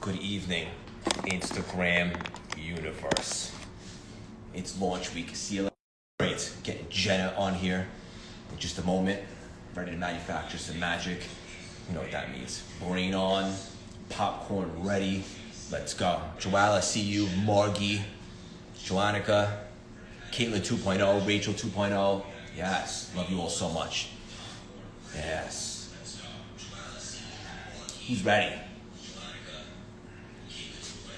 Good evening, Instagram universe. It's launch week. See you later. Great. Getting Jenna on here in just a moment. Ready to manufacture some magic. You know what that means. Brain on, popcorn ready. Let's go. Joelle, I see you. Margie, Joannica, Caitlin 2.0, Rachel 2.0. Yes. Love you all so much. Yes. Who's ready?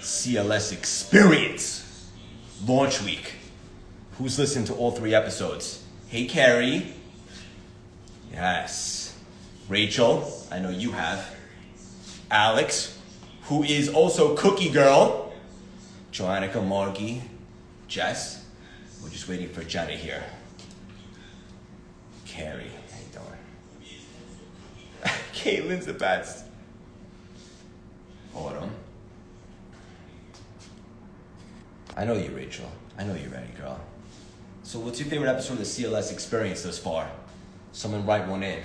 CLS Experience launch week. Who's listened to all 3 episodes? Hey, Carrie. Yes. Rachel, I know you have. Alex, who is also Cookie Girl. Joannica, Margie, Jess. We're just waiting for Jenna here. Carrie, how you doing? Caitlin's the best. Hold on. I know you, Rachel. I know you're ready, girl. So what's your favorite episode of the CLS Experience thus far? Someone write one in. You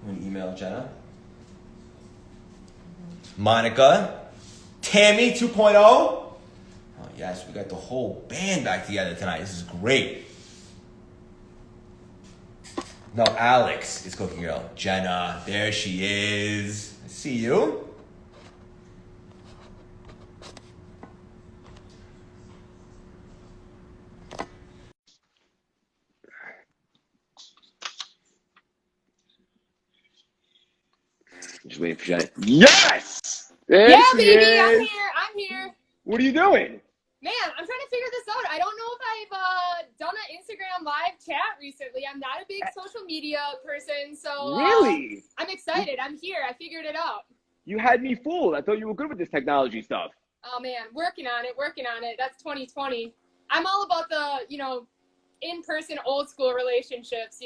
want to email Jenna? Monica? Tammy 2.0? Oh, yes, we got the whole band back together tonight. This is great. No, Alex is Cooking Girl. Jenna, there she is. I see you. Just waiting for Jenna. Yes! There Yeah, she baby, is. I'm here. What are you doing? Man, I'm trying to figure this out. I don't know if I've done an Instagram live chat recently. I'm not a big social media person, so Really? I'm excited. I'm here. I figured it out. You had me fooled. I thought you were good with this technology stuff. Oh man, working on it. That's 2020. I'm all about the, in-person old school relationships,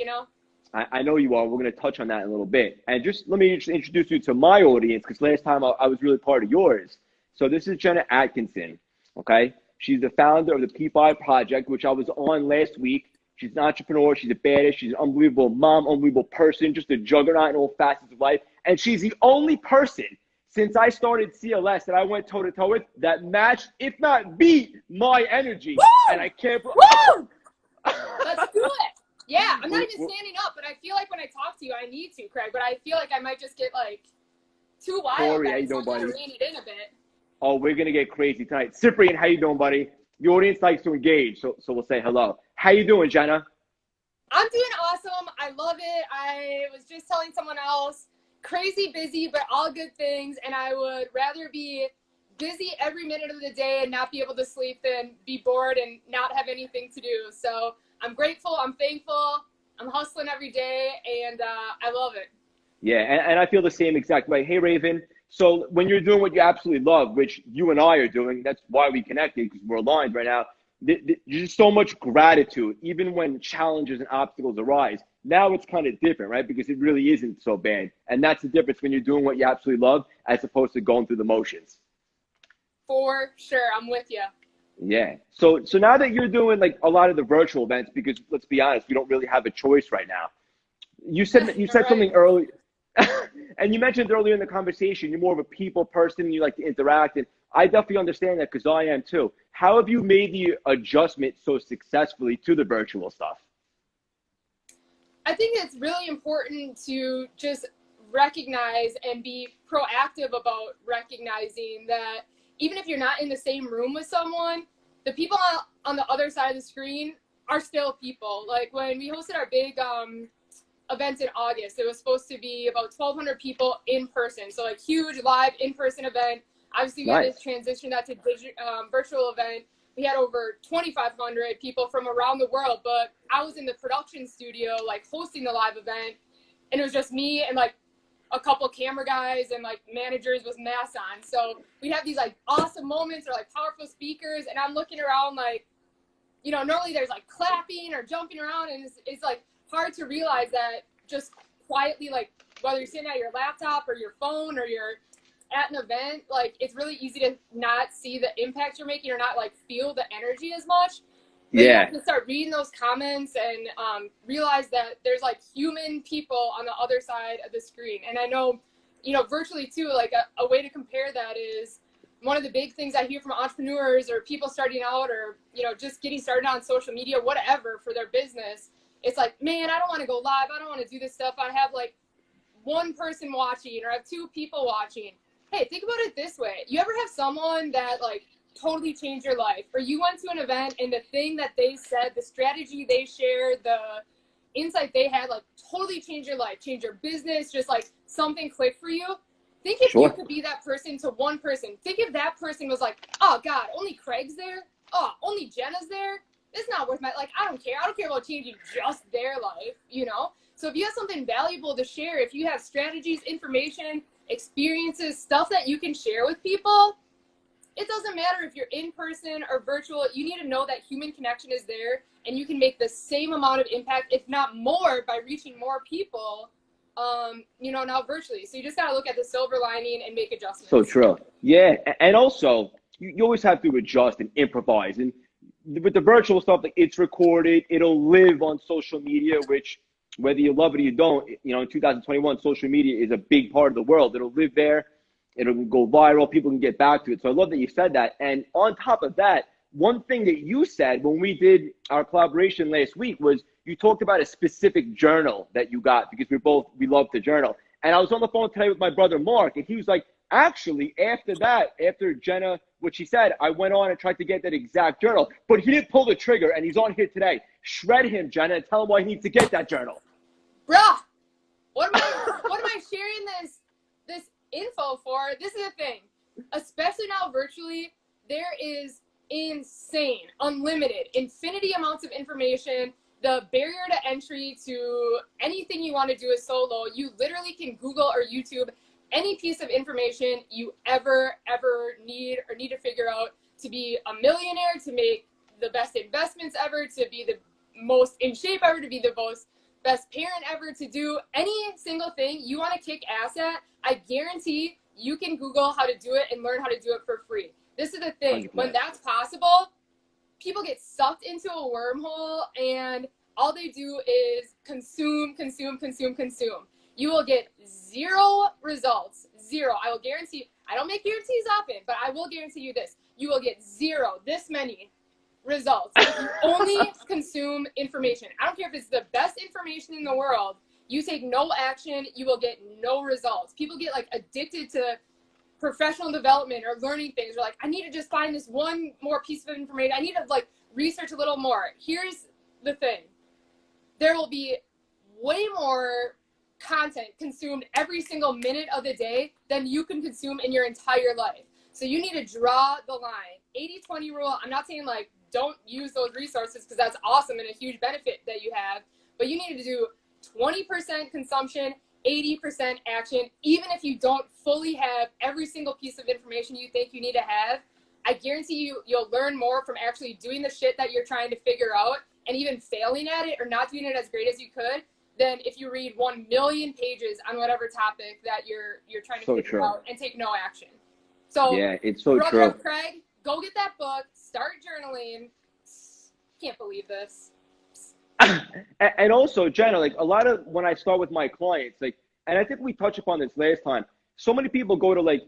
I know you are. We're going to touch on that in a little bit. And just let me introduce you to my audience, because last time I was really part of yours. So this is Jenna Atkinson, okay? She's the founder of the P5 Project, which I was on last week. She's an entrepreneur. She's a badass. She's an unbelievable mom, unbelievable person, just a juggernaut in all facets of life. And she's the only person since I started CLS that I went toe-to-toe with that matched, if not beat, my energy. Woo! And I can't... Woo! Let's do it. Yeah, I'm not even standing up, but I feel like when I talk to you, I need to, Craig. But I feel like I might just get, too wild. Corey, how you doing, buddy? Rein it in a bit. Oh, we're going to get crazy tonight. Cyprian, how you doing, buddy? The audience likes to engage, so we'll say hello. How you doing, Jenna? I'm doing awesome. I love it. I was just telling someone else, crazy busy, but all good things. And I would rather be busy every minute of the day and not be able to sleep than be bored and not have anything to do. So I'm grateful. I'm thankful. I'm hustling every day, and I love it. Yeah, and I feel the same exact way. Hey, Raven. So when you're doing what you absolutely love, which you and I are doing, that's why we connected, because we're aligned right now. There's just so much gratitude, even when challenges and obstacles arise. Now it's kind of different, right? Because it really isn't so bad. And that's the difference when you're doing what you absolutely love as opposed to going through the motions. For sure. I'm with you. Yeah. So now that you're doing a lot of the virtual events, because let's be honest, we don't really have a choice right now. You said right. Something early, and you mentioned earlier in the conversation, you're more of a people person, you like to interact, and I definitely understand that because I am too. How have you made the adjustment so successfully to the virtual stuff? I think it's really important to just recognize and be proactive about recognizing that even if you're not in the same room with someone, the people on the other side of the screen are still people. Like when we hosted our big event in August, it was supposed to be about 1,200 people in person. So huge live in-person event. Obviously, we had to transition that to virtual event. We had over 2,500 people from around the world, but I was in the production studio, hosting the live event. And it was just me and a couple camera guys and managers with masks on. So we'd have these awesome moments or powerful speakers, and I'm looking around normally there's clapping or jumping around, and it's hard to realize that just quietly, whether you're sitting at your laptop or your phone or you're at an event, it's really easy to not see the impact you're making or not feel the energy as much. But you Yeah. have to start reading those comments and realize that there's like human people on the other side of the screen. And I know, you know, virtually too, like a way to compare that is one of the big things I hear from entrepreneurs or people starting out or, you know, just getting started on social media, whatever, for their business. It's like, man, I don't want to go live. I don't want to do this stuff. I have like one person watching or I have two people watching. Hey, think about it this way. You ever have someone that like totally changed your life, or you went to an event and the thing that they said, the strategy they shared, the insight they had, like totally changed your life, changed your business, just like something clicked for you? Think if you could be that person to one person. Think if that person was like, oh God, only Craig's there? Oh, only Jenna's there? It's not worth my, like, I don't care. I don't care about changing just their life, you know? So if you have something valuable to share, if you have strategies, information, experiences, stuff that you can share with people, it doesn't matter if you're in person or virtual. You need to know that human connection is there and you can make the same amount of impact, if not more, by reaching more people, you know, now virtually. So you just got to look at the silver lining and make adjustments. So true. Yeah. And also, you always have to adjust and improvise. And with the virtual stuff, like it's recorded, it'll live on social media, which whether you love it or you don't, you know, in 2021, social media is a big part of the world. It'll live there. It'll go viral. People can get back to it. So I love that you said that. And on top of that, one thing that you said when we did our collaboration last week was you talked about a specific journal that you got because we love to journal. And I was on the phone today with my brother Mark, and he was like, actually, after that, after Jenna, what she said, I went on and tried to get that exact journal, but he didn't pull the trigger, and he's on here today. Shred him, Jenna, and tell him why he needs to get that journal. Bruh, what am I sharing this info for? This is the thing, especially now virtually, there is insane, unlimited, infinity amounts of information. The barrier to entry to anything you want to do is so low. You literally can Google or YouTube any piece of information you ever need or need to figure out to be a millionaire, to make the best investments ever, to be the most in shape ever, to be the most best parent ever, to do any single thing you want to kick ass at. I guarantee you can Google how to do it and learn how to do it for free. This is the thing. 100%. When that's possible, people get sucked into a wormhole and all they do is consume. You will get zero results. Zero. I will guarantee, I don't make guarantees often, but I will guarantee you this. You will get zero, this many results. If you only consume information. I don't care if it's the best information in the world. You take no action, you will get no results. People get like addicted to professional development or learning things. They're like, I need to just find this one more piece of information. I need to like research a little more. Here's the thing. There will be way more content consumed every single minute of the day than you can consume in your entire life. So you need to draw the line. 80-20 rule. I'm not saying like don't use those resources because that's awesome and a huge benefit that you have, but you need to do 20% consumption, 80% action. Even if you don't fully have every single piece of information you think you need to have, I guarantee you'll learn more from actually doing the shit that you're trying to figure out and even failing at it or not doing it as great as you could than if you read 1 million pages on whatever topic that you're trying to figure out and take no action. So yeah, it's so brother true. Craig, go get that book, start journaling. Can't believe this. And also, Jenna, like a lot of when I start with my clients, like, and I think we touched upon this last time, so many people go to like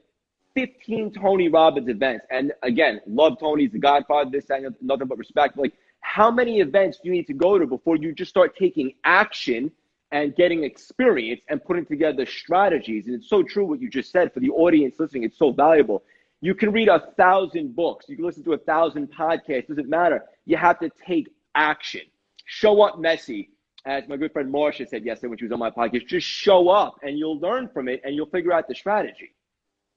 15 Tony Robbins events. And again, love Tony's the godfather, this and nothing but respect. Like, how many events do you need to go to before you just start taking action and getting experience and putting together strategies? And it's so true what you just said. For the audience listening, it's so valuable. You can read 1,000 books. You can listen to 1,000 podcasts. Doesn't matter. You have to take action. Show up messy. As my good friend Marsha said yesterday when she was on my podcast, just show up and you'll learn from it and you'll figure out the strategy.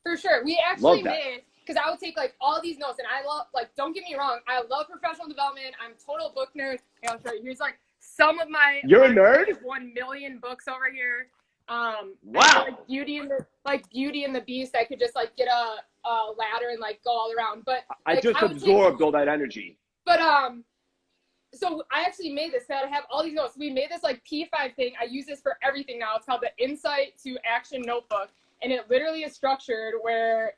For sure. We actually made, because I would take like all these notes and I love, like, don't get me wrong, I love professional development. I'm a total book nerd. Here, I'll show you. Here's like some of my You're a nerd? 1 million books over here. Wow. Like Beauty and the Beast. I could just like get a ladder and like go all around. But I just absorbed all that energy. But so I actually made this. That I have all these notes. We made this like P5 thing. I use this for everything now. It's called the Insight to Action Notebook, and it literally is structured where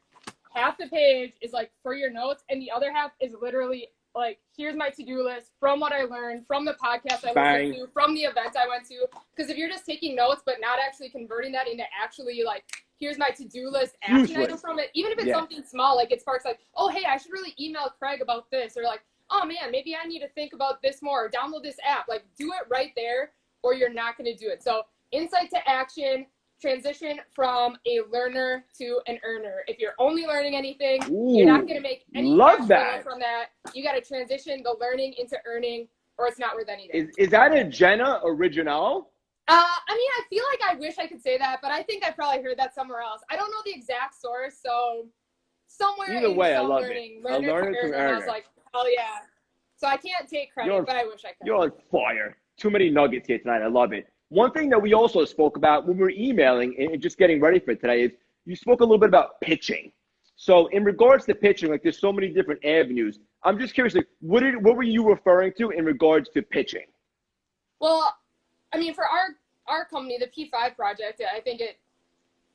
half the page is like for your notes, and the other half is literally like, here's my to-do list from what I learned, from the podcast I Bang. listened to, from the events I went to. Because if you're just taking notes but not actually converting that into actually, like, here's my to-do list action Useless. item from it, even if it's Yeah. something small, like it sparks like, oh, hey, I should really email Craig about this, or like, oh man, maybe I need to think about this more, or download this app. Like, do it right there, or you're not going to do it. So insight to action, transition from a learner to an earner. If you're only learning anything, you're not going to make any love cash that. flow from that. You got to transition the learning into earning, or it's not worth anything. Is that a Jenna original? I mean, I feel like I wish I could say that, but I think I probably heard that somewhere else. I don't know the exact source, so somewhere Either in way, I some love learning, it. learner A learner to to earner, I was earner. like, oh yeah. So I can't take credit, but I wish I could. You're on fire. Too many nuggets here tonight. I love it. One thing that we also spoke about when we were emailing and just getting ready for today is you spoke a little bit about pitching. So in regards to pitching, like there's so many different avenues. I'm just curious, like what were you referring to in regards to pitching? Well, I mean, for our company, the P5 project, I think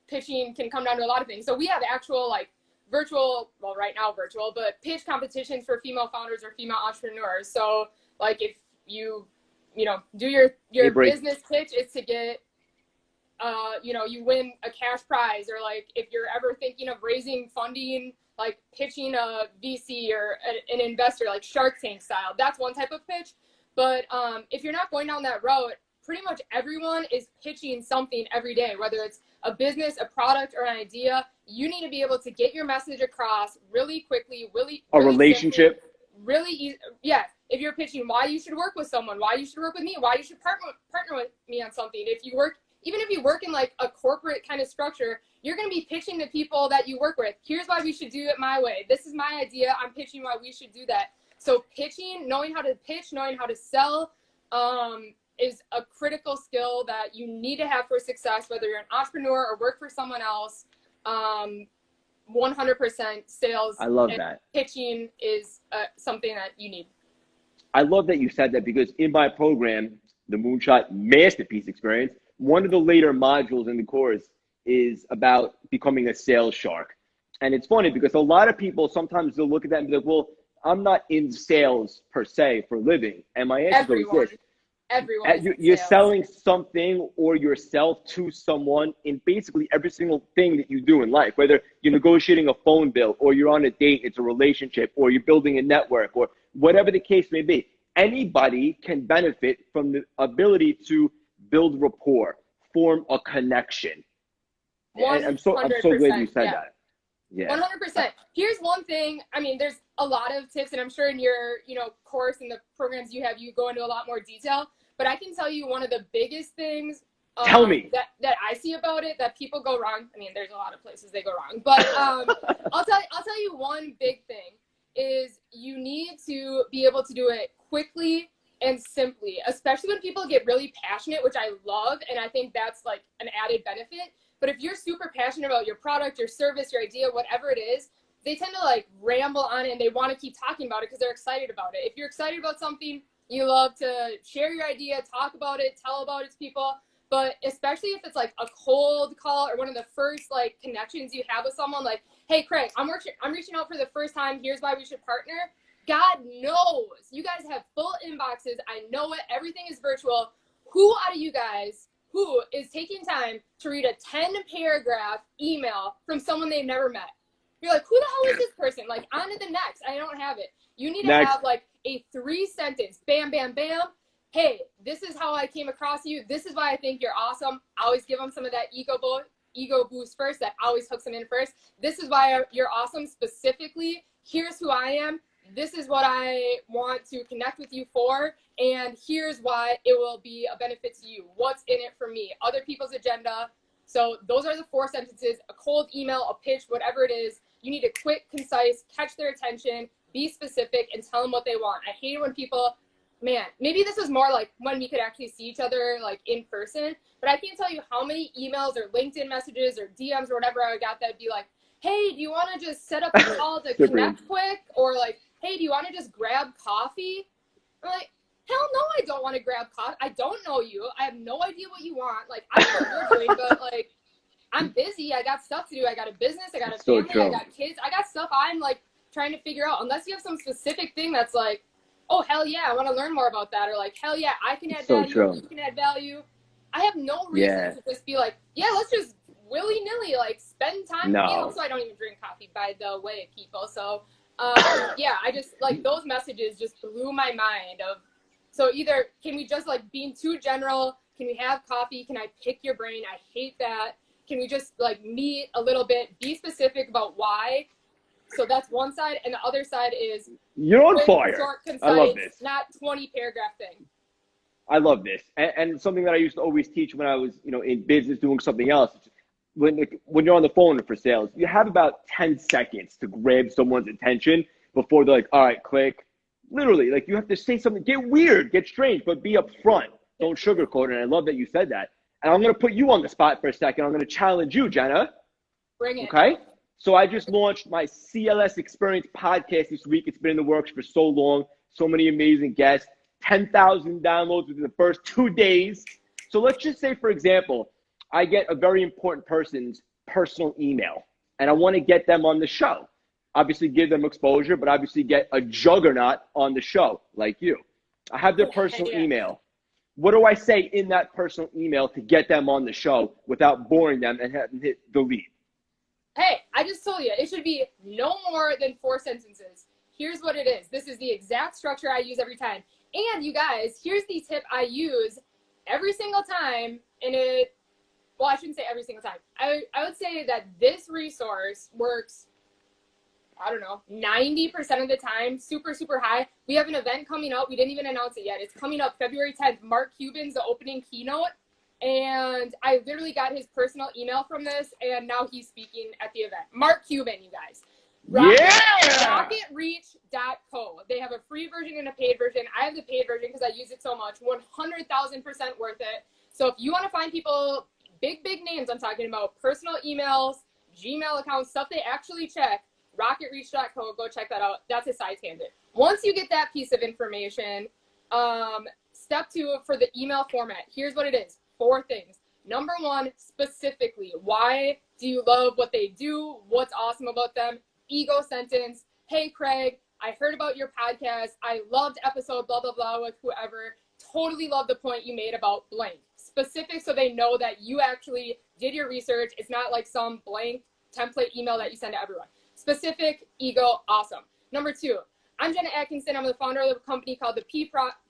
pitching can come down to a lot of things. So we have actual like virtual, well, right now virtual, but pitch competitions for female founders or female entrepreneurs. So like if you do your business pitch, is to get, you win a cash prize, or like if you're ever thinking of raising funding, like pitching a VC or an investor, like Shark Tank style, that's one type of pitch. But if you're not going down that road, pretty much everyone is pitching something every day, whether it's a business, a product, or an idea. You need to be able to get your message across really quickly, really relationship. simply, really easy. Yeah. If you're pitching why you should work with someone, why you should work with me, why you should partner with me on something. Even if you work in like a corporate kind of structure, you're going to be pitching to people that you work with. Here's why we should do it my way. This is my idea. I'm pitching why we should do that. So pitching, knowing how to pitch, knowing how to sell, is a critical skill that you need to have for success, whether you're an entrepreneur or work for someone else. 100% sales. I love and that. Pitching is something that you need. I love that you said that because in my program, the Moonshot Masterpiece Experience, one of the later modules in the course is about becoming a sales shark. And it's funny because a lot of people, sometimes they'll look at that and be like, well, I'm not in sales per se for a living. And my answer is this. Everyone. You're selling something or yourself to someone in basically every single thing that you do in life, whether you're negotiating a phone bill or you're on a date, it's a relationship, or you're building a network, or whatever the case may be. Anybody can benefit from the ability to build rapport, form a connection. 100%, And I'm so glad you said that. Yeah. 100%. Here's one thing. I mean, there's a lot of tips, and I'm sure in your, course and the programs you have, you go into a lot more detail. But I can tell you one of the biggest things Tell me. that I see about it that people go wrong. I mean, there's a lot of places they go wrong, but I'll tell you one big thing is you need to be able to do it quickly and simply, especially when people get really passionate, which I love, and I think that's like an added benefit. But if you're super passionate about your product, your service, your idea, whatever it is, they tend to like ramble on it and they want to keep talking about it because they're excited about it. If you're excited about something, you love to share your idea, talk about it, tell about it to people. But especially if it's like a cold call or one of the first like connections you have with someone, like, hey, Craig, I'm reaching out for the first time. Here's why we should partner. God knows you guys have full inboxes. I know it. Everything is virtual. Who out of you guys who is taking time to read a 10-paragraph email from someone they've never met? You're like, who the hell is this person? Like, on to the next. I don't have it. You need to have like a 3-sentence, bam, bam, bam. Hey, this is how I came across you. This is why I think you're awesome. I always give them some of that ego boost first. That always hooks them in first. This is why you're awesome specifically. Here's who I am. This is what I want to connect with you for. And here's why it will be a benefit to you. What's in it for me? Other people's agenda. So those are the 4 sentences, a cold email, a pitch, whatever it is. You need to quick, concise, catch their attention, be specific, and tell them what they want. I hate it when people, man, maybe this is more like when we could actually see each other like in person, but I can't tell you how many emails or LinkedIn messages or DMs or whatever I got that'd be like, hey, do you want to just set up a call to connect quick? Or like, hey, do you want to just grab coffee? I'm like, hell no, I don't want to grab coffee. I don't know you. I have no idea what you want. Like, I don't know what you're doing, but like, I'm busy. I got stuff to do. I got a business. I got a family. I got kids. I got stuff I'm like trying to figure out, unless you have some specific thing that's like, oh, hell yeah, I want to learn more about that. Or like, hell yeah, I can add So value, true. you can add value. I have no reason to just be like, yeah, let's just willy-nilly, like, spend time. No. And also, I don't even drink coffee, by the way, people. So, yeah, I just, like, those messages just blew my mind of, so either can we just, like, being too general, can we have coffee, can I pick your brain? I hate that. Can we just, like, meet a little bit, be specific about why? So that's one side, and the other side is You're on quick, fire. short, concise, I love this. not 20 paragraph thing. I love this. And something that I used to always teach when I was, in business doing something else. When you're on the phone for sales, you have about 10 seconds to grab someone's attention before they're like, all right, click. Literally, like, you have to say something, get weird, get strange, but be upfront. Don't sugarcoat it. And I love that you said that. And I'm going to put you on the spot for a second. I'm going to challenge you, Jenna. Bring it. Okay? So I just launched my CLS Experience podcast this week. It's been in the works for so long. So many amazing guests. 10,000 downloads within the first 2 days. So let's just say, for example, I get a very important person's personal email, and I want to get them on the show. Obviously, give them exposure, but obviously get a juggernaut on the show like you. I have their personal email. What do I say in that personal email to get them on the show without boring them and having hit delete? Hey, I just told you, it should be no more than 4 sentences. Here's what it is. This is the exact structure I use every time. And you guys, here's the tip I use every single time. And well, I shouldn't say every single time. I would say that this resource works, I don't know, 90% of the time, super, super high. We have an event coming up. We didn't even announce it yet. It's coming up February 10th. Mark Cuban's the opening keynote. And I literally got his personal email from this, and now he's speaking at the event. Mark Cuban, you guys. Rocketreach.co. They have a free version and a paid version. I have the paid version because I use it so much. 100,000% worth it. So if you want to find people, big names I'm talking about, personal emails, Gmail accounts, stuff they actually check, rocketreach.co, go check that out. That's a side tangent. Once you get that piece of information, step 2 for the email format. Here's what it is. 4 things. Number 1, specifically, why do you love what they do? What's awesome about them? Ego sentence. Hey, Craig, I heard about your podcast. I loved episode blah, blah, blah with whoever. Totally love the point you made about blank. Specific so they know that you actually did your research. It's not like some blank template email that you send to everyone. Specific, ego, awesome. Number 2, I'm Jenna Atkinson. I'm the founder of a company called the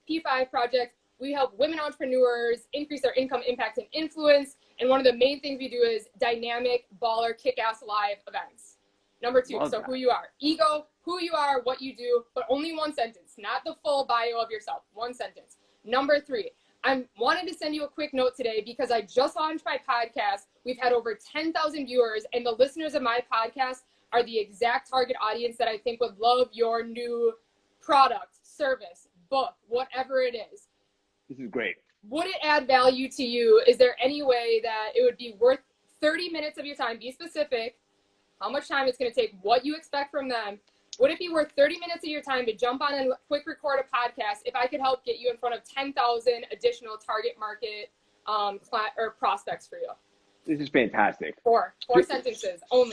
P5 Project. We help women entrepreneurs increase their income, impact, and influence. And one of the main things we do is dynamic, baller, kick-ass live events. Number 2, so who you are. Ego, who you are, what you do, but only 1 sentence, not the full bio of yourself. 1 sentence. Number 3, I wanted to send you a quick note today because I just launched my podcast. We've had over 10,000 viewers, and the listeners of my podcast are the exact target audience that I think would love your new product, service, book, whatever it is. This is great. Would it add value to you? Is there any way that it would be worth 30 minutes of your time? Be specific, how much time it's going to take, what you expect from them. Would it be worth 30 minutes of your time to jump on and quick record a podcast if I could help get you in front of 10,000 additional target market or prospects for you? This is fantastic. 4 sentences only.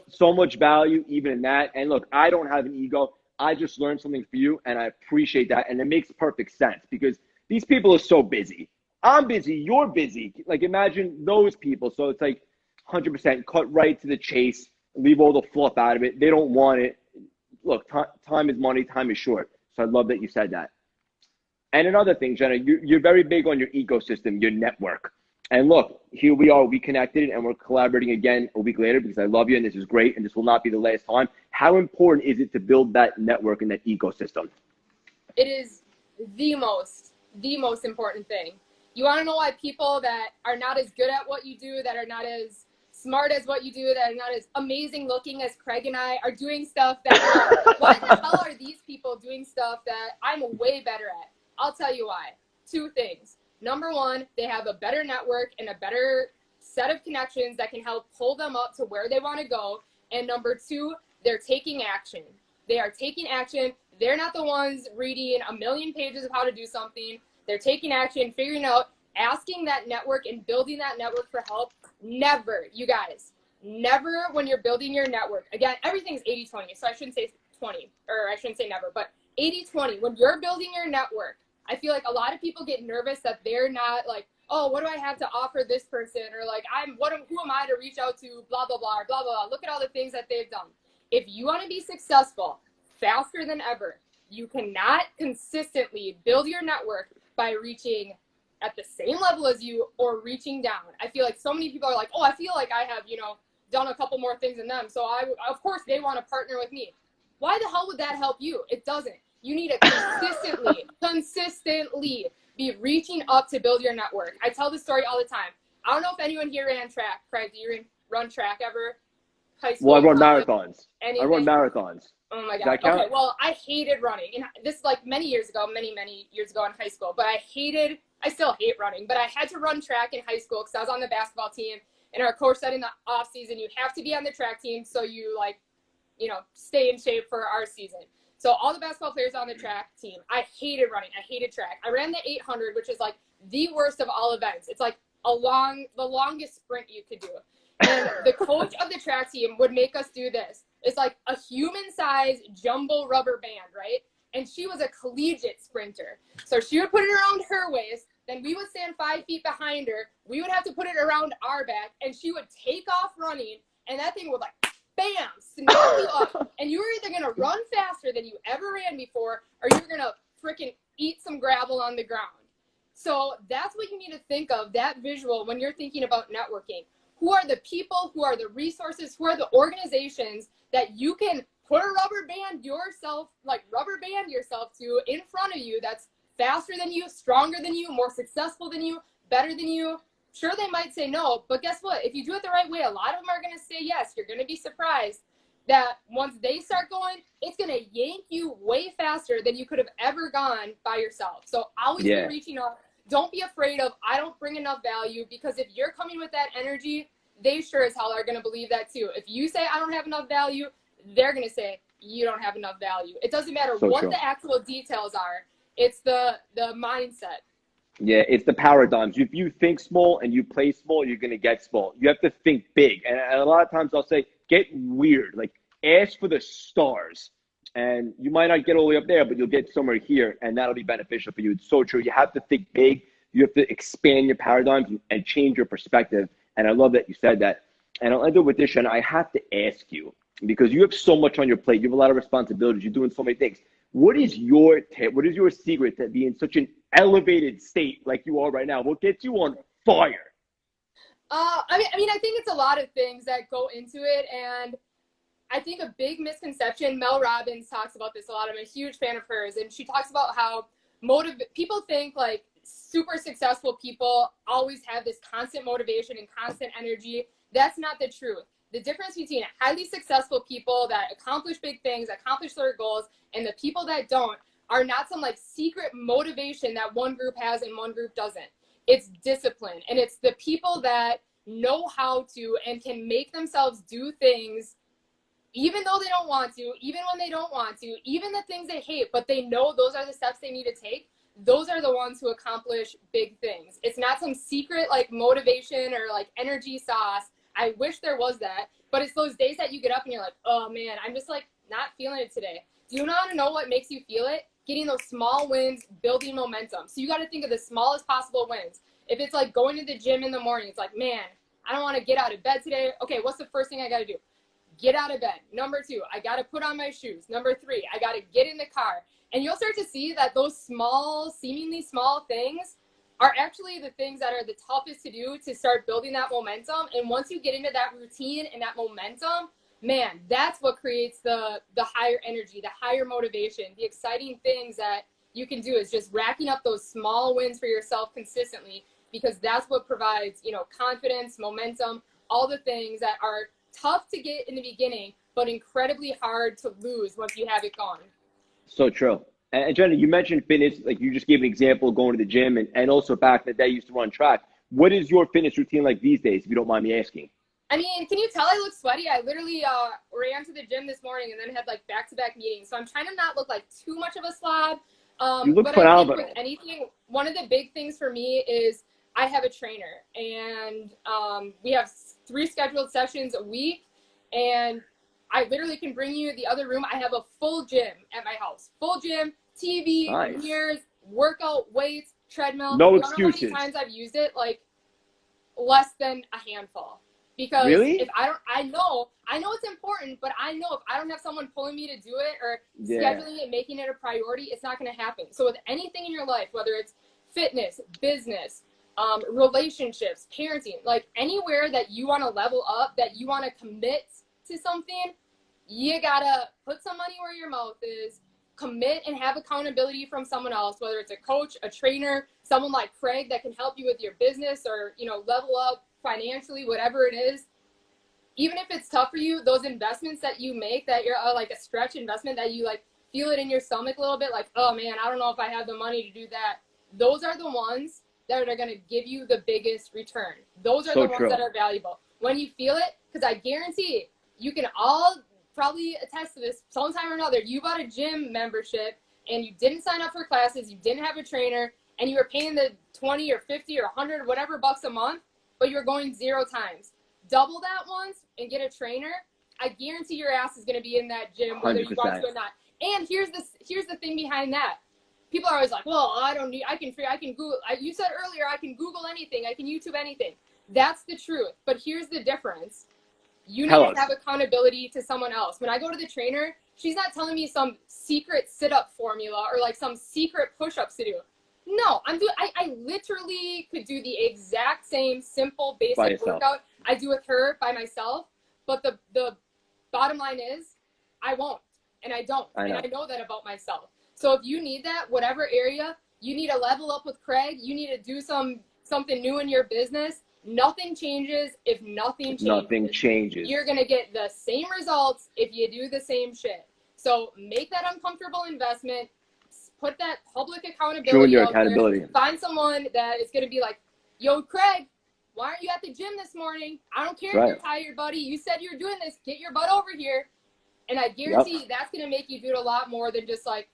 So much value even in that. And look, I don't have an ego. I just learned something for you, and I appreciate that. And it makes perfect sense because these people are so busy. I'm busy. You're busy. Like, imagine those people. So it's like 100% cut right to the chase. Leave all the fluff out of it. They don't want it. Look, time is money. Time is short. So I love that you said that. And another thing, Jenna, you're very big on your ecosystem, your network. And look, here we are. We connected, and we're collaborating again a week later because I love you, and this is great, and this will not be the last time. How important is it to build that network and that ecosystem? It is the most important thing. You want to know why people that are not as good at what you do, that are not as smart as what you do, that are not as amazing looking as Craig and I are doing stuff that, why the hell are these people doing stuff that I'm way better at? I'll tell you why. 2 things. Number 1, they have a better network and a better set of connections that can help pull them up to where they want to go. And number 2, they're taking action. They are taking action. They're not the ones reading a million pages of how to do something. They're taking action, figuring out, asking that network and building that network for help. Never, you guys, never when you're building your network. Again, everything's 80-20, so I shouldn't say 80-20, or I shouldn't say never, but 80-20. When you're building your network, I feel like a lot of people get nervous that they're not like, oh, what do I have to offer this person? Or like, who am I to reach out to, blah, blah, blah, or blah, blah, blah. Look at all the things that they've done. If you want to be successful faster than ever, you cannot consistently build your network by reaching at the same level as you or reaching down. I feel like so many people are like, oh, I feel like I have, done a couple more things than them. So of course they want to partner with me. Why the hell would that help you? It doesn't. You need to consistently be reaching up to build your network. I tell this story all the time. I don't know if anyone here ran track. Craig, do you run track ever? High school? Well, I run college, marathons. anything? I run marathons. Oh my Does God. that count? Okay, well, I hated running. And this is like many years ago in high school. But I still hate running. But I had to run track in high school because I was on the basketball team. And our coach said in the off season, you have to be on the track team so you stay in shape for our season. So all the basketball players on the track team, I hated running. I hated track. I ran the 800, which is like the worst of all events. It's like the longest sprint you could do. And the coach of the track team would make us do this. It's like a human-sized jumbo rubber band, right? And she was a collegiate sprinter. So she would put it around her waist. Then we would stand 5 feet behind her. We would have to put it around our back. And she would take off running. And that thing would like, bam, snap you up. And you were either going to run faster than you ever ran before, or you were going to freaking eat some gravel on the ground. So that's what you need to think of, that visual, when you're thinking about networking. Who are the people, who are the resources, who are the organizations that you can put a rubber band yourself to in front of you that's faster than you, stronger than you, more successful than you, better than you. Sure, they might say no, but guess what? If you do it the right way, a lot of them are going to say yes. You're going to be surprised that once they start going, it's going to yank you way faster than you could have ever gone by yourself. So always be reaching up. Don't be afraid of, I don't bring enough value, because if you're coming with that energy, they sure as hell are going to believe that too. If you say, I don't have enough value, they're going to say, you don't have enough value. It doesn't matter what the actual details are. It's the mindset. Yeah, it's the paradigms. If you think small and you play small, you're going to get small. You have to think big. And a lot of times I'll say, get weird. Like, ask for the stars. And you might not get all the way up there, but you'll get somewhere here, and that'll be beneficial for you. It's so true. You have to think big. You have to expand your paradigms and change your perspective. And I love that you said that. And I'll end it with this, and I have to ask you, because you have so much on your plate. You have a lot of responsibilities. You're doing so many things. What is your tip? What is your secret to be in such an elevated state like you are right now? What gets you on fire? I think it's a lot of things that go into it. And I think a big misconception, Mel Robbins talks about this a lot. I'm a huge fan of hers. And she talks about how people think like super successful people always have this constant motivation and constant energy. That's not the truth. The difference between highly successful people that accomplish big things, accomplish their goals, and the people that don't are not some like secret motivation that one group has and one group doesn't. It's discipline. And it's the people that know how to and can make themselves do things even though they don't want to, even when they don't want to, even the things they hate, but they know those are the steps they need to take. Those are the ones who accomplish big things. It's not some secret like motivation or like energy sauce. I wish there was that, but it's those days that you get up and you're like, oh man, I'm just like not feeling it today. Do you want to know what makes you feel it? Getting those small wins, building momentum. So you got to think of the smallest possible wins. If it's like going to the gym in the morning, it's like, man, I don't want to get out of bed today. Okay, what's the first thing I got to do? Get out of bed. Number 2, I got to put on my shoes. Number 3, I got to get in the car. And you'll start to see that those small, seemingly small things are actually the things that are the toughest to do to start building that momentum. And once you get into that routine and that momentum, man, that's what creates the higher energy, the higher motivation. The exciting things that you can do is just racking up those small wins for yourself consistently, because that's what provides, confidence, momentum, all the things that are tough to get in the beginning, but incredibly hard to lose once you have it gone. So true. And Jenna, you mentioned fitness, like you just gave an example of going to the gym, and also back in the day you used to run track. What is your fitness routine like these days, if you don't mind me asking? I mean, can you tell I look sweaty? I literally ran to the gym this morning and then had like back-to-back meetings. So I'm trying to not look like too much of a slob. You look but phenomenal. I think with anything, one of the big things for me is I have a trainer, and we have 3 scheduled sessions a week. And I literally can bring you the other room. I have a full gym at my house. Full gym, TV, Nice. mirrors, workout, weights, treadmill. No You don't know how excuses. many times I've used it? Like less than a handful. Because Really? if I know it's important, but I know if I don't have someone pulling me to do it or Yeah. scheduling it, making it a priority, it's not going to happen. So with anything in your life, whether it's fitness, business, relationships, parenting, like anywhere that you want to level up, that you want to commit to something, you gotta put some money where your mouth is, commit and have accountability from someone else, whether it's a coach, a trainer, someone like Craig that can help you with your business or, you know, level up financially, whatever it is. Even if it's tough for you, those investments that you make that you're like a stretch investment that you like feel it in your stomach a little bit, like, oh man, I don't know if I have the money to do that. Those are the ones that are going to give you the biggest return. Those are So the true. ones that are valuable. When you feel it, because I guarantee you can all probably attest to this sometime or another. You bought a gym membership and you didn't sign up for classes, you didn't have a trainer, and you were paying the 20 or 50 or 100, whatever bucks a month, but you're going 0 times. Double that once and get a trainer. I guarantee your ass is going to be in that gym whether you want to or not. And here's the thing behind that. People are always like, well, I can Google. You said earlier, I can Google anything. I can YouTube anything. That's the truth. But here's the difference. You need to have accountability to someone else. When I go to the trainer, she's not telling me some secret sit-up formula or like some secret push-ups to do. No, I literally could do the exact same simple basic workout I do with her by myself. But the bottom line is I won't, and I don't. And I know that about myself. So if you need that, whatever area, you need to level up with Craig, you need to do something new in your business. Nothing changes if nothing changes. You're going to get the same results if you do the same shit. So make that uncomfortable investment. Put that public accountability out there. Find someone that is going to be like, yo, Craig, why aren't you at the gym this morning? I don't care if you're tired, buddy. You said you were doing this. Get your butt over here. And I guarantee that's going to make you do it a lot more than just like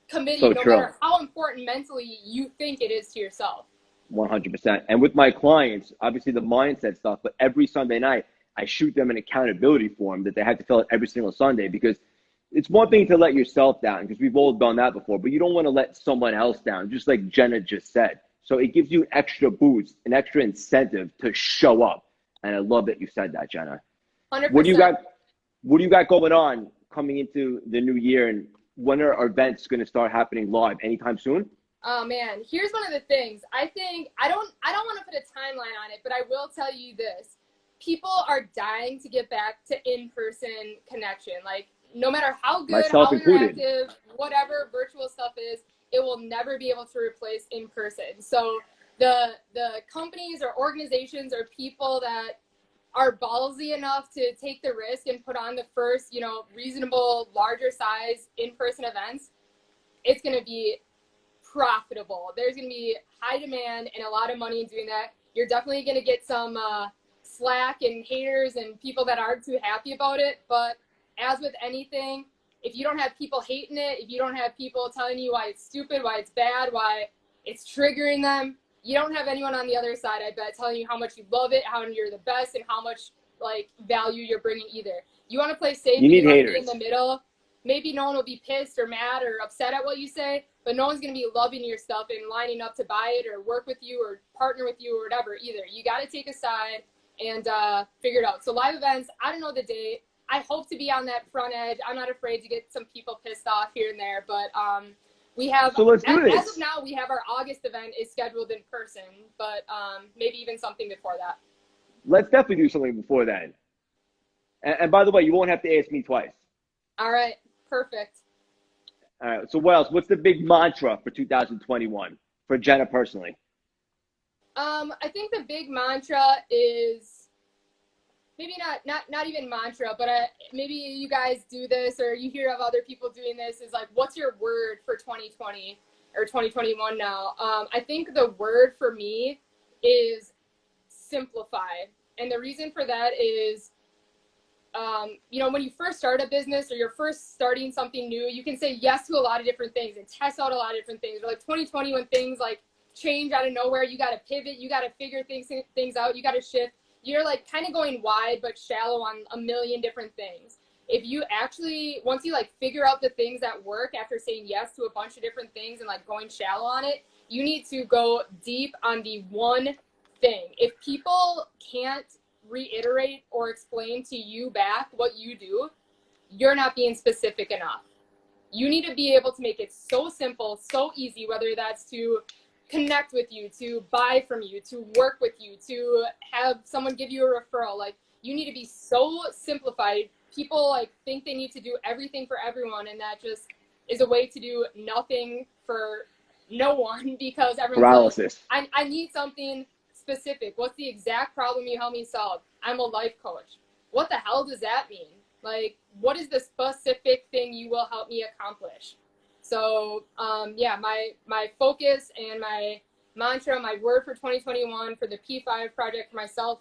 committing, no matter how important mentally you think it is to yourself. 100%. And with my clients, obviously the mindset stuff, but every Sunday night, I shoot them an accountability form that they have to fill out every single Sunday, because it's one thing to let yourself down, because we've all done that before, but you don't want to let someone else down, just like Jenna just said. So it gives you an extra boost, an extra incentive to show up. And I love that you said that, Jenna. 100%. What do you got going on coming into the new year, and when are our events going to start happening live? Anytime soon? Oh man, here's one of the things. I think I don't want to put a timeline on it, but I will tell you this. People are dying to get back to in-person connection. Like no matter how good, how interactive, whatever virtual stuff is, it will never be able to replace in person. So the companies or organizations or people that are ballsy enough to take the risk and put on the first, reasonable, larger size in-person events, it's going to be profitable. There's going to be high demand and a lot of money in doing that. You're definitely going to get some slack and haters and people that aren't too happy about it. But as with anything, if you don't have people hating it, if you don't have people telling you why it's stupid, why it's bad, why it's triggering them, you don't have anyone on the other side, I bet, telling you how much you love it, how you're the best, and how much value you're bringing either. You want to play safe, you need haters. Be in the middle. Maybe no one will be pissed or mad or upset at what you say, but no one's going to be loving your stuff and lining up to buy it or work with you or partner with you or whatever either. You got to take a side and figure it out. So live events, I don't know the date. I hope to be on that front edge. I'm not afraid to get some people pissed off here and there, but we have, so let's do this. As of now, we have our August event is scheduled in person, but maybe even something before that. Let's definitely do something before then. And by the way, you won't have to ask me twice. All right. Perfect. All right. So what else? What's the big mantra for 2021 for Jenna personally? I think the big mantra is maybe not even mantra, but maybe you guys do this or you hear of other people doing this, is like, what's your word for 2020 or 2021 now? I think the word for me is simplify. And the reason for that is, when you first start a business or you're first starting something new, you can say yes to a lot of different things and test out a lot of different things. Or like 2020, when things like change out of nowhere, you got to pivot, you got to figure things out, you got to shift. You're like kind of going wide but shallow on a million different things. if you actually, once you like figure out the things that work after saying yes to a bunch of different things and like going shallow on it, you need to go deep on the one thing. If people can't reiterate or explain to you back what you do, you're not being specific enough. You need to be able to make it so simple, so easy, whether that's to connect with you, to buy from you, to work with you, to have someone give you a referral. Like, you need to be so simplified. People like think they need to do everything for everyone, and that just is a way to do nothing for no one, because everyone's Paralysis. like, I need something specific. What's the exact problem you help me solve? I'm a life coach. What the hell does that mean? Like, what is the specific thing you will help me accomplish? So, yeah, my focus and my mantra, my word for 2021 for the P5 project for myself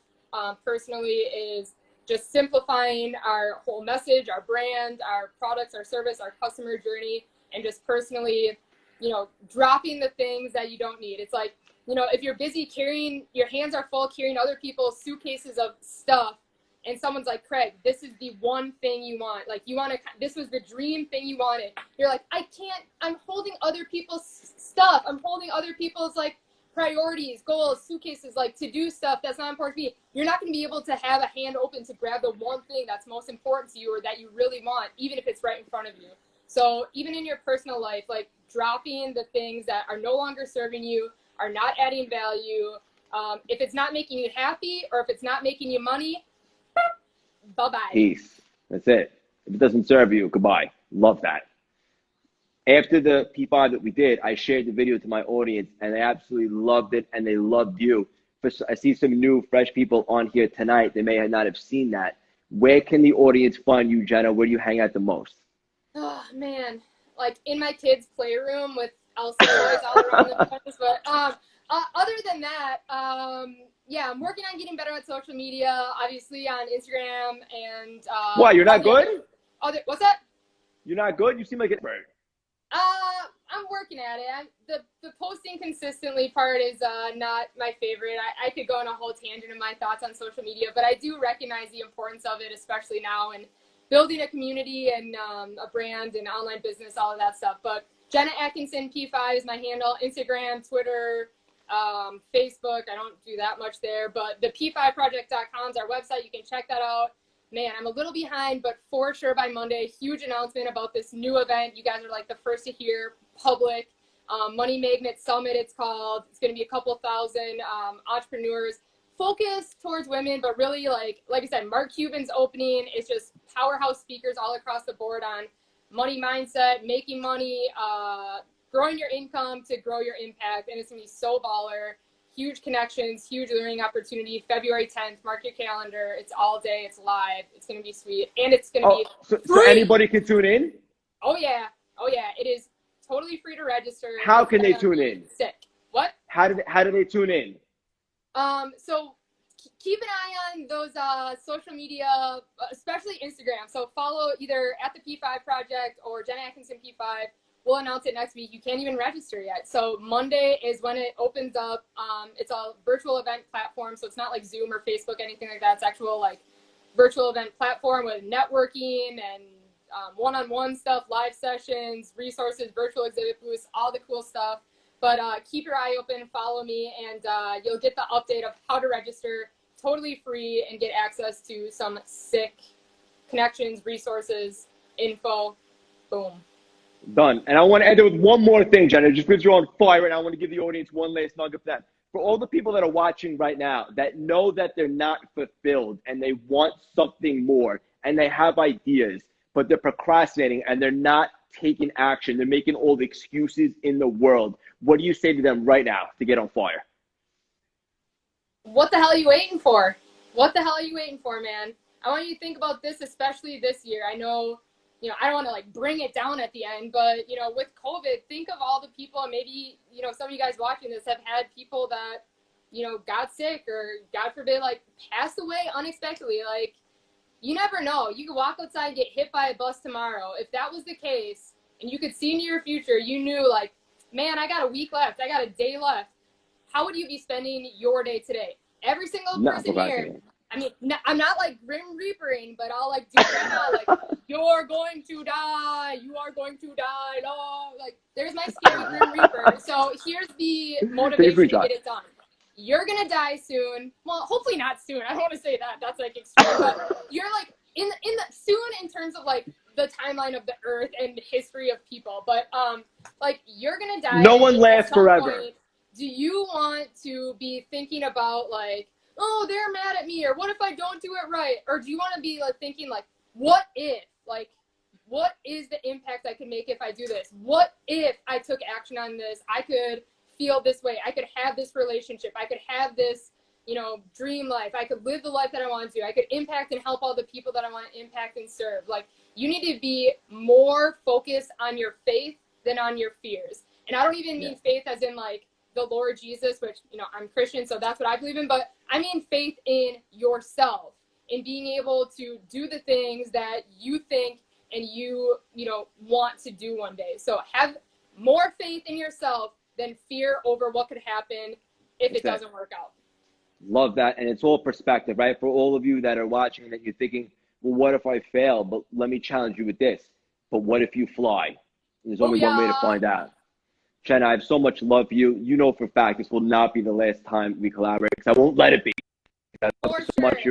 personally is just simplifying our whole message, our brand, our products, our service, our customer journey, and just personally, you know, dropping the things that you don't need. It's like, you know, if you're busy carrying, your hands are full carrying other people's suitcases of stuff, and someone's like, Craig, this is the one thing you want. Like, you want to, this was the dream thing you wanted. You're like, I can't, I'm holding other people's stuff. I'm holding other people's like priorities, goals, suitcases, like to do stuff that's not important to me. You're not going to be able to have a hand open to grab the one thing that's most important to you or that you really want, even if it's right in front of you. So even in your personal life, like dropping the things that are no longer serving you, are not adding value. If it's not making you happy or if it's not making you money, bye-bye. Peace. That's it. If it doesn't serve you, goodbye. Love that. After the P5 that we did, I shared the video to my audience, and they absolutely loved it, and they loved you. I see some new, fresh people on here tonight. They may not have seen that. Where can the audience find you, Jenna? Where do you hang out the most? Oh, man. Like, in my kids' playroom with Elsa toys all around the place. But other than that, yeah, I'm working on getting better at social media, obviously on Instagram and Why, you're not good? What's that? You're not good? You seem like it. I'm working at it. The posting consistently part is not my favorite. I could go on a whole tangent of my thoughts on social media, but I do recognize the importance of it, especially now, and building a community and a brand and online business, all of that stuff. But Jenna Atkinson P5 is my handle. Instagram, Twitter, Facebook. I don't do that much there, but the p5project.com is our website. You can check that out. Man, I'm a little behind, but for sure by Monday, huge announcement about this new event. You guys are like the first to hear, public. Money Magnet Summit, it's called. It's going to be a couple thousand entrepreneurs focused towards women, but really, like I said, Mark Cuban's opening. It's just powerhouse speakers all across the board on money mindset, making money, growing your income to grow your impact, and it's going to be so baller. Huge connections, huge learning opportunity. February 10th, mark your calendar. It's all day, it's live. It's going to be sweet. And it's going to be free. So anybody can tune in? Oh, yeah. It is totally free to register. How can they tune in? Sick. What? How do they tune in? So keep an eye on those social media, especially Instagram. So follow either at the P5 Project or Jenna Atkinson P5. We'll announce it next week. You can't even register yet. So Monday is when it opens up. It's a virtual event platform, so it's not like Zoom or Facebook, anything like that. It's actual like virtual event platform with networking and one-on-one stuff, live sessions, resources, virtual exhibit booths, all the cool stuff. But keep your eye open, follow me, and you'll get the update of how to register, totally free, and get access to some sick connections, resources, info. Boom. Done. And I want to end it with one more thing, Jenna. Just because you're on fire, and I want to give the audience one last nugget for that. For all the people that are watching right now that know that they're not fulfilled and they want something more and they have ideas, but they're procrastinating and they're not taking action, they're making all the excuses in the world. What do you say to them right now to get on fire? What the hell are you waiting for? What the hell are you waiting for, man? I want you to think about this, especially this year. I know, I don't want to like bring it down at the end, but with COVID, think of all the people, and maybe, some of you guys watching this have had people that, got sick or God forbid, like passed away unexpectedly. Like, you never know. You could walk outside and get hit by a bus tomorrow. If that was the case and you could see into your future, you knew like, man, I got a week left. I got a day left. How would you be spending your day today? Every single person here, I mean, I'm not like Grim Reapering, but I'll like do it right now. Like, you're going to die. You are going to die. No, like, there's my scary Grim Reaper. So here's the motivation to get it done. You're gonna die soon. Well, hopefully not soon. I don't want to say that. That's like extreme. But you're like in the soon in terms of like the timeline of the Earth and history of people. But like you're gonna die. No one lasts forever. Point, do you want to be thinking about like, oh, they're mad at me, or what if I don't do it right? Or do you want to be like thinking like, what if, like, what is the impact I can make if I do this? What if I took action on this? I could feel this way. I could have this relationship. I could have this, you know, dream life. I could live the life that I want to. I could impact and help all the people that I want to impact and serve. Like, you need to be more focused on your faith than on your fears. And I don't even mean faith as in like the Lord Jesus, which, you know, I'm Christian, so that's what I believe in. But I mean faith in yourself, in being able to do the things that you think and you know, want to do one day. So have more faith in yourself than fear over what could happen if it doesn't work out. Love that. And it's all perspective, right? For all of you that are watching that you're thinking, well, what if I fail? But let me challenge you with this. But what if you fly? There's only one way to find out. Jenna, I have so much love for you. You know for a fact this will not be the last time we collaborate, because I won't let it be. I love you so much.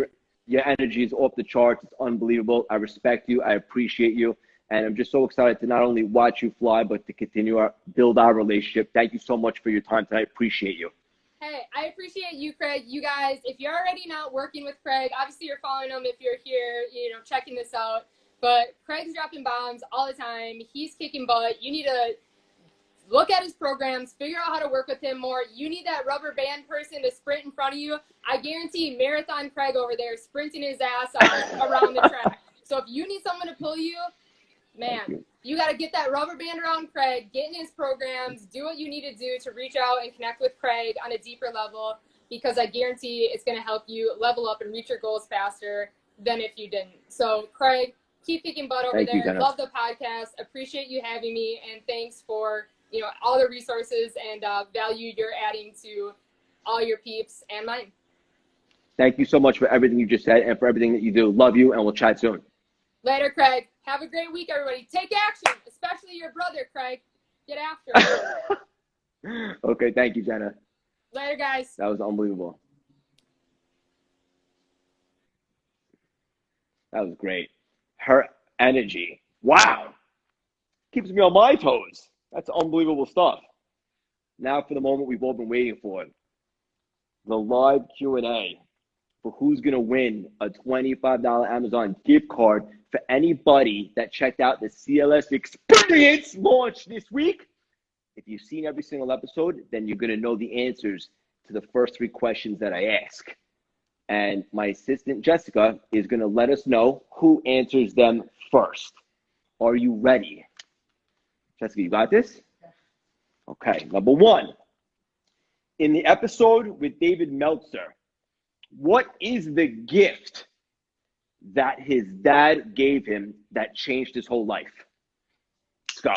Your energy is off the charts. It's unbelievable. I respect you. I appreciate you. And I'm just so excited to not only watch you fly, but to continue build our relationship. Thank you so much for your time tonight. I appreciate you. Hey, I appreciate you, Craig. You guys, if you're already not working with Craig, obviously you're following him if you're here, you know, checking this out. But Craig's dropping bombs all the time. He's kicking butt. You need to look at his programs, figure out how to work with him more. You need that rubber band person to sprint in front of you. I guarantee Marathon Craig over there sprinting his ass off around the track. So if you need someone to pull you, man, you got to get that rubber band around Craig, get in his programs, do what you need to do to reach out and connect with Craig on a deeper level, because I guarantee it's going to help you level up and reach your goals faster than if you didn't. So, Craig, keep kicking butt over there. Love the podcast. Appreciate you having me, and thanks for, you know, all the resources and value you're adding to all your peeps and mine. Thank you so much for everything you just said and for everything that you do. Love you, and we'll chat soon. Later, Craig. Have a great week, everybody. Take action, especially your brother, Craig. Get after it. Okay, thank you, Jenna. Later, guys. That was unbelievable. That was great. Her energy, wow, keeps me on my toes. That's unbelievable stuff. Now for the moment we've all been waiting for, the live Q&A for who's going to win a $25 Amazon gift card for anybody that checked out the CLS Experience launch this week. If you've seen every single episode, then you're going to know the answers to the first 3 questions that I ask. And my assistant, Jessica, is going to let us know who answers them first. Are you ready? Jessica, you got this? Okay, number 1. In the episode with David Meltzer, what is the gift that his dad gave him that changed his whole life? Let's go.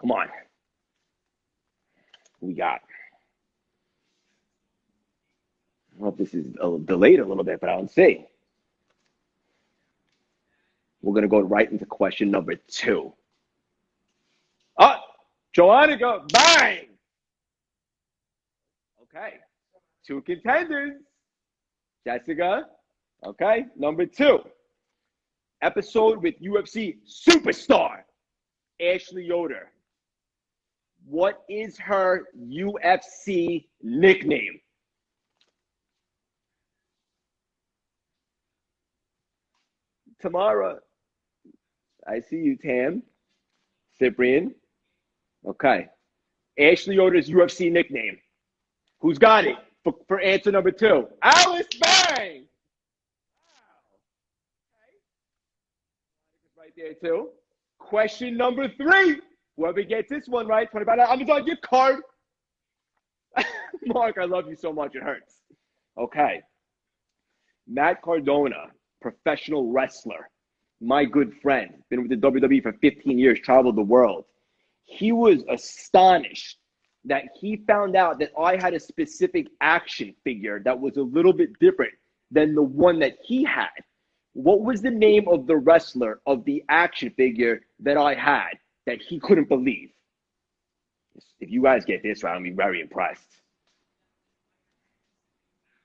Come on. We got. I hope this is delayed a little bit, but I don't see. We're going to go right into question number 2. Oh, Joanna, go. Bang! Okay. 2 contenders. Jessica. Okay. Number 2. Episode with UFC superstar Ashley Yoder. What is her UFC nickname? Tamara. I see you, Tam. Cyprian. Okay. Ashley Yoder's UFC nickname. Who's got it for answer number 2? Alice Bang! Wow. Okay. Right there, too. Question number 3. Whoever gets this one right, $25 Amazon gift card. Mark, I love you so much. It hurts. Okay. Matt Cardona, professional wrestler, my good friend, been with the WWE for 15 years, traveled the world. He was astonished that he found out that I had a specific action figure that was a little bit different than the one that he had. What was the name of the wrestler of the action figure that I had that he couldn't believe? If you guys get this right, I'll be very impressed.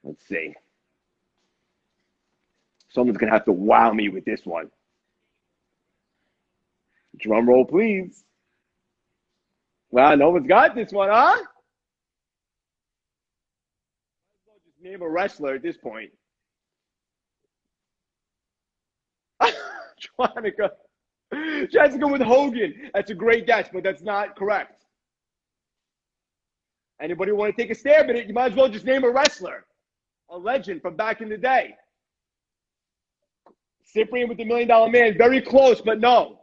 Let's see. Someone's going to have to wow me with this one. Drum roll, please. Wow, no one's got this one, huh? Just name a wrestler at this point. Trying to go with Hogan. That's a great guess, but that's not correct. Anybody want to take a stab at it? You might as well just name a wrestler. A legend from back in the day. Cyprian with the $1 Million Man. Very close, but no.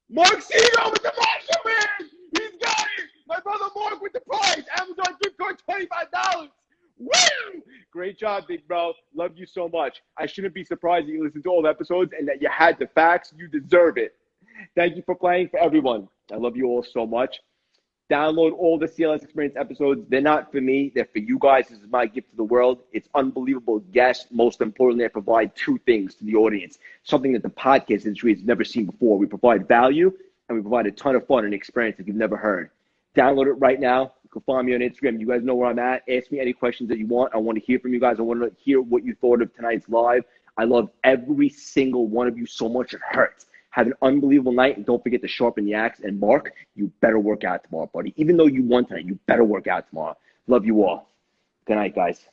Mark Siegel with the Marshall Man. He's got it. My brother Mark with the prize. Amazon gift card, $25. Woo! Great job, big bro. Love you so much. I shouldn't be surprised that you listened to all the episodes and that you had the facts. You deserve it. Thank you for playing for everyone. I love you all so much. Download all the CLS Experience episodes. They're not for me. They're for you guys. This is my gift to the world. It's unbelievable guests. Most importantly, I provide two things to the audience, something that the podcast industry has never seen before. We provide value, and we provide a ton of fun and experience that you've never heard. Download it right now. You can find me on Instagram. You guys know where I'm at. Ask me any questions that you want. I want to hear from you guys. I want to hear what you thought of tonight's live. I love every single one of you so much. It hurts. Have an unbelievable night, and don't forget to sharpen the axe. And Mark, you better work out tomorrow, buddy. Even though you won tonight, you better work out tomorrow. Love you all. Good night, guys.